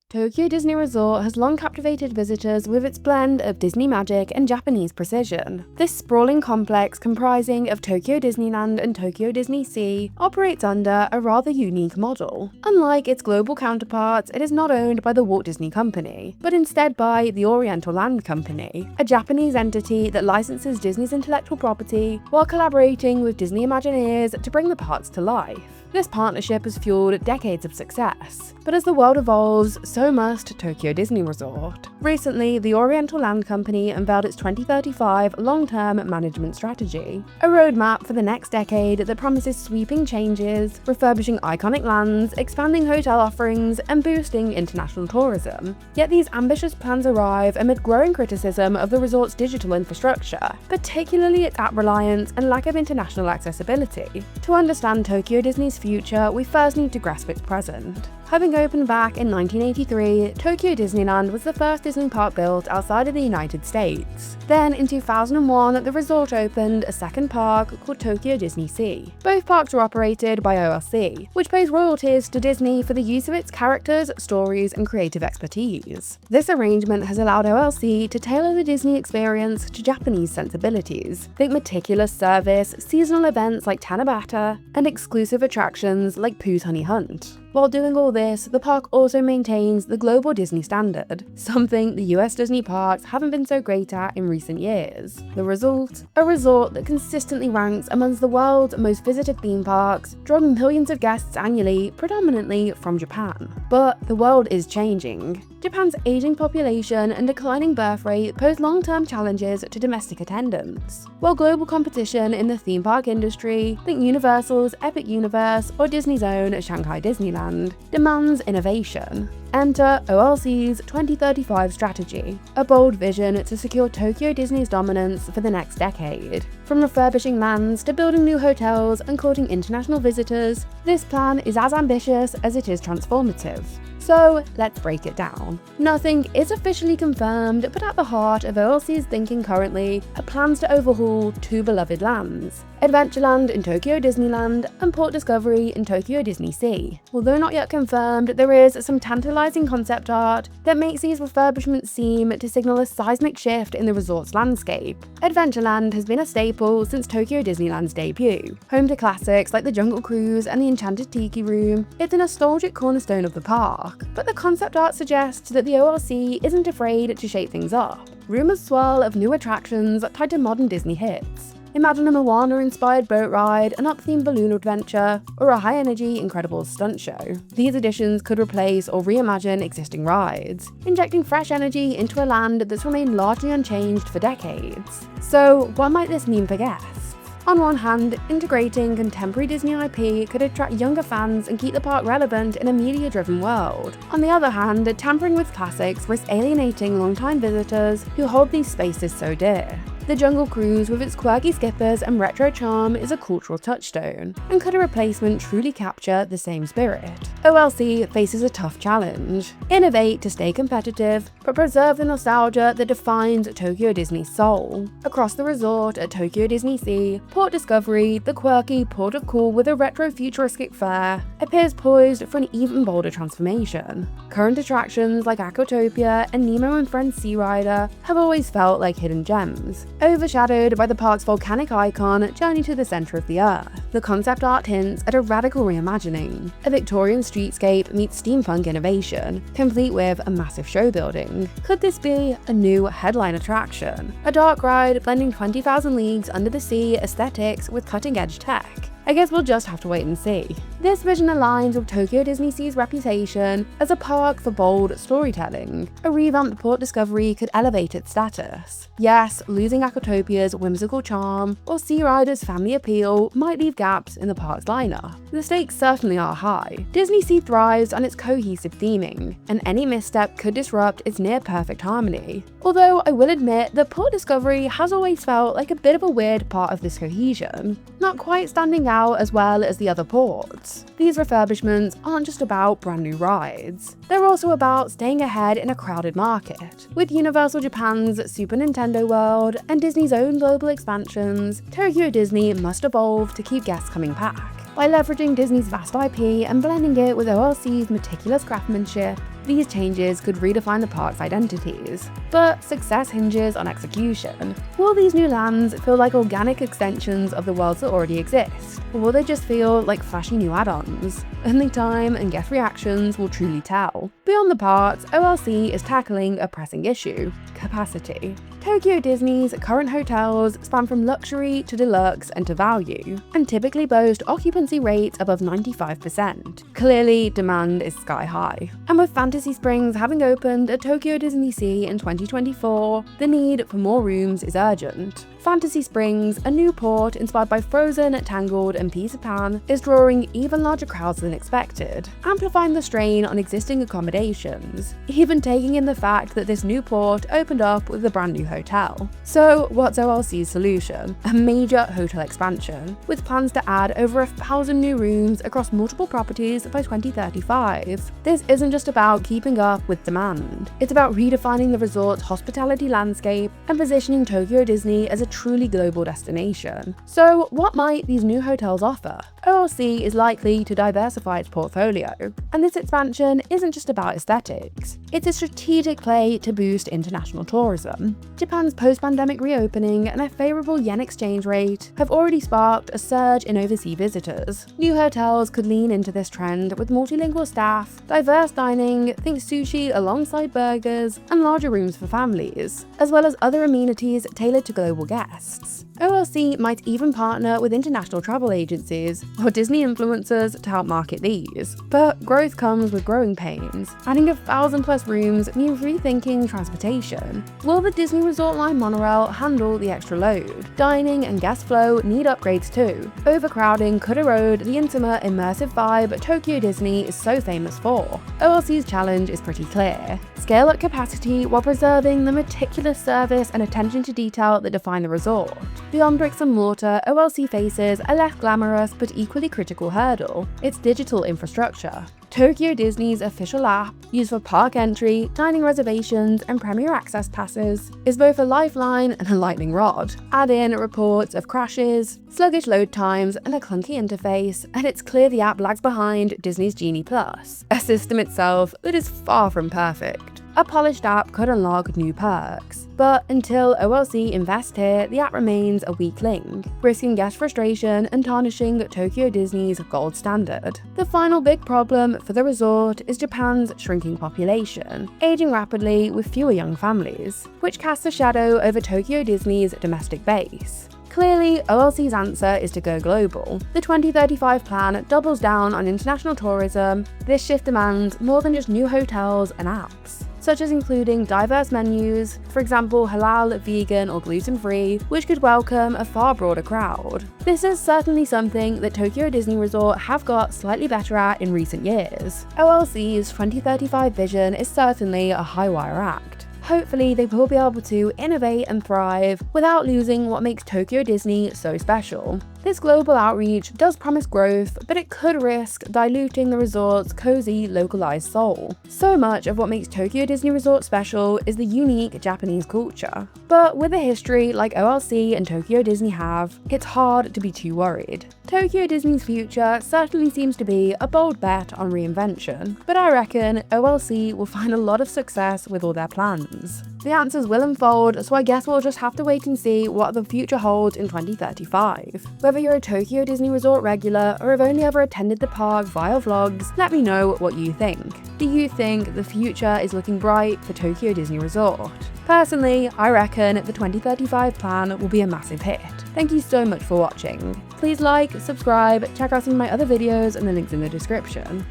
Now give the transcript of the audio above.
Tokyo Disney Resort has long captivated visitors with its blend of Disney magic and Japanese precision. This sprawling complex comprising of Tokyo Disneyland and Tokyo Disney Sea operates under a rather unique model. Unlike its global counterparts, it is not owned by the Walt Disney Company, but instead by the Oriental Land Company, a Japanese entity that licenses Disney's intellectual property while collaborating with Disney Imagineers to bring the parks to life. This partnership has fueled decades of success, but as the world evolves, so must Tokyo Disney Resort. Recently, the Oriental Land Company unveiled its 2035 long-term management strategy, a roadmap for the next decade that promises sweeping changes, refurbishing iconic lands, expanding hotel offerings, and boosting international tourism. Yet these ambitious plans arrive amid growing criticism of the resort's digital infrastructure, particularly its app reliance and lack of international accessibility. To understand Tokyo Disney's future, we first need to grasp its present. Having opened back in 1983, Tokyo Disneyland was the first Disney park built outside of the United States. Then, in 2001, the resort opened a second park called Tokyo Disney Sea. Both parks are operated by OLC, which pays royalties to Disney for the use of its characters, stories, and creative expertise. This arrangement has allowed OLC to tailor the Disney experience to Japanese sensibilities. Think meticulous service, seasonal events like Tanabata, and exclusive attractions like Pooh's Honey Hunt. While doing all this, the park also maintains the global Disney standard, something the US Disney parks haven't been so great at in recent years. The result? A resort that consistently ranks amongst the world's most visited theme parks, drawing millions of guests annually, predominantly from Japan. But the world is changing. Japan's aging population and declining birth rate pose long-term challenges to domestic attendance, while global competition in the theme park industry, think Universal's Epic Universe or Disney's own Shanghai Disneyland, demands innovation. Enter OLC's 2035 strategy, a bold vision to secure Tokyo Disney's dominance for the next decade. From refurbishing lands to building new hotels and courting international visitors, this plan is as ambitious as it is transformative. So let's break it down. Nothing is officially confirmed, but at the heart of OLC's thinking currently are plans to overhaul two beloved lands, Adventureland in Tokyo Disneyland and Port Discovery in Tokyo Disney Sea. Although not yet confirmed, there is some tantalizing concept art that makes these refurbishments seem to signal a seismic shift in the resort's landscape. Adventureland has been a staple since Tokyo Disneyland's debut. Home to classics like the Jungle Cruise and the Enchanted Tiki Room, it's a nostalgic cornerstone of the park. But the concept art suggests that the OLC isn't afraid to shake things up. Rumors swirl of new attractions tied to modern Disney hits. Imagine a Moana-inspired boat ride, an up-themed balloon adventure, or a high-energy Incredibles stunt show. These additions could replace or reimagine existing rides, injecting fresh energy into a land that's remained largely unchanged for decades. So, what might this mean for guests? On one hand, integrating contemporary Disney IP could attract younger fans and keep the park relevant in a media-driven world. On the other hand, tampering with classics risks alienating longtime visitors who hold these spaces so dear. The Jungle Cruise, with its quirky skippers and retro charm, is a cultural touchstone, and could a replacement truly capture the same spirit? OLC faces a tough challenge. Innovate to stay competitive, but preserve the nostalgia that defines Tokyo Disney's soul. Across the resort at Tokyo Disney Sea, Port Discovery, the quirky port of call with a retro-futuristic flair, appears poised for an even bolder transformation. Current attractions like Aquatopia and Nemo and Friends Sea Rider have always felt like hidden gems, overshadowed by the park's volcanic icon, Journey to the Center of the Earth. The concept art hints at a radical reimagining. A Victorian streetscape meets steampunk innovation, complete with a massive show building. Could this be a new headline attraction? A dark ride blending 20,000 Leagues Under the Sea aesthetics with cutting-edge tech? I guess we'll just have to wait and see. This vision aligns with Tokyo Disney Sea's reputation as a park for bold storytelling. A revamped Port Discovery could elevate its status. Yes, losing Aquatopia's whimsical charm or Sea Rider's family appeal might leave gaps in the park's lineup. The stakes certainly are high. Disney Sea thrives on its cohesive theming, and any misstep could disrupt its near-perfect harmony. Although I will admit that Port Discovery has always felt like a bit of a weird part of this cohesion, not quite standing out as well as the other ports. These refurbishments aren't just about brand new rides. They're also about staying ahead in a crowded market. With Universal Japan's Super Nintendo World and Disney's own global expansions, Tokyo Disney must evolve to keep guests coming back. By leveraging Disney's vast IP and blending it with OLC's meticulous craftsmanship, these changes could redefine the park's identities. But success hinges on execution. Will these new lands feel like organic extensions of the worlds that already exist? Or will they just feel like flashy new add-ons? Only time and guest reactions will truly tell. Beyond the parks, OLC is tackling a pressing issue: capacity. Tokyo Disney's current hotels span from luxury to deluxe and to value, and typically boast occupancy rates above 95%. Clearly, demand is sky high. And with Fantasy Springs having opened at Tokyo Disney Sea in 2024, the need for more rooms is urgent. Fantasy Springs, a new port inspired by Frozen, Tangled, and Peter Pan, is drawing even larger crowds than expected, amplifying the strain on existing accommodations, even taking in the fact that this new port opened up with a brand new hotel. So what's OLC's solution? A major hotel expansion, with plans to add over 1,000 new rooms across multiple properties by 2035. This isn't just about keeping up with demand, it's about redefining the resort's hospitality landscape and positioning Tokyo Disney as a truly global destination. So what might these new hotels offer? OLC is likely to diversify its portfolio, and this expansion isn't just about aesthetics. It's a strategic play to boost international tourism. Japan's post-pandemic reopening and a favourable yen exchange rate have already sparked a surge in overseas visitors. New hotels could lean into this trend with multilingual staff, diverse dining, think sushi alongside burgers, and larger rooms for families, as well as other amenities tailored to global guests. OLC might even partner with international travel agencies or Disney influencers to help market these. But growth comes with growing pains. Adding 1,000+ rooms means rethinking transportation. Will the Disney Resort Line monorail handle the extra load? Dining and guest flow need upgrades too. Overcrowding could erode the intimate, immersive vibe Tokyo Disney is so famous for. OLC's challenge is pretty clear: scale up capacity while preserving the meticulous service and attention to detail that define the resort. Beyond bricks and mortar, OLC faces a less glamorous but equally critical hurdle: its digital infrastructure. Tokyo Disney's official app, used for park entry, dining reservations, and premier access passes, is both a lifeline and a lightning rod. Add in reports of crashes, sluggish load times, and a clunky interface, and it's clear the app lags behind Disney's Genie Plus, a system itself that is far from perfect. A polished app could unlock new perks, but until OLC invests here, the app remains a weak link, risking guest frustration and tarnishing Tokyo Disney's gold standard. The final big problem for the resort is Japan's shrinking population, aging rapidly with fewer young families, which casts a shadow over Tokyo Disney's domestic base. Clearly, OLC's answer is to go global. The 2035 plan doubles down on international tourism. This shift demands more than just new hotels and apps, such as including diverse menus, for example halal, vegan, or gluten-free, which could welcome a far broader crowd. This is certainly something that Tokyo Disney Resort have got slightly better at in recent years. OLC's 2035 vision is certainly a high-wire act. Hopefully, they will be able to innovate and thrive without losing what makes Tokyo Disney so special. This global outreach does promise growth, but it could risk diluting the resort's cozy, localized soul. So much of what makes Tokyo Disney Resort special is the unique Japanese culture. But with a history like OLC and Tokyo Disney have, it's hard to be too worried. Tokyo Disney's future certainly seems to be a bold bet on reinvention, but I reckon OLC will find a lot of success with all their plans. The answers will unfold, so I guess we'll just have to wait and see what the future holds in 2035. Whether you're a Tokyo Disney Resort regular or have only ever attended the park via vlogs, let me know what you think. Do you think the future is looking bright for Tokyo Disney Resort? Personally, I reckon the 2035 plan will be a massive hit. Thank you so much for watching. Please like, subscribe, check out some of my other videos and the links in the description.